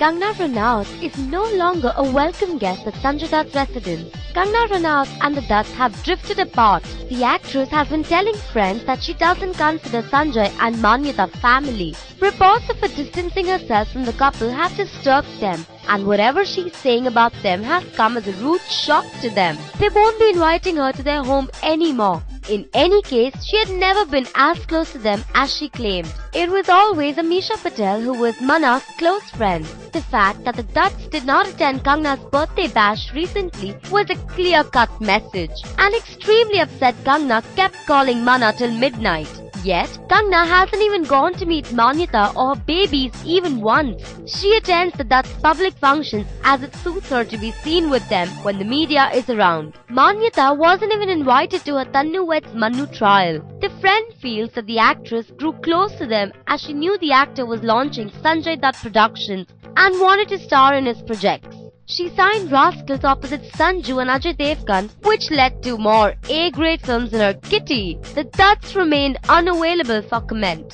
Kangna Ranaut is no longer a welcome guest at Sanjay Dutt's residence. Kangna Ranaut and the Dutts have drifted apart. The actress has been telling friends that she doesn't consider Sanjay and Manyata family. Reports of her distancing herself from the couple have disturbed them, and whatever she's saying about them has come as a rude shock to them. They won't be inviting her to their home anymore. In any case, she had never been as close to them as she claimed. It was always Amisha Patel who was Mana's close friend. The fact that the Dutts did not attend Kangna's birthday bash recently was a clear-cut message. An extremely upset Kangna kept calling Mana till midnight. Yet, Kangna hasn't even gone to meet Manyata or her babies even once. She attends the Dutts' public functions as it suits her to be seen with them when the media is around. Manyata wasn't even invited to her Tannu Weds Mannu trial. The friend feels that the actress grew close to them as she knew the actor was launching Sanjay Dutt Productions and wanted to star in his projects. She signed Rascals opposite Sanju and Ajay Devgan, which led to more A-grade films in her kitty. The Dutts remained unavailable for comment.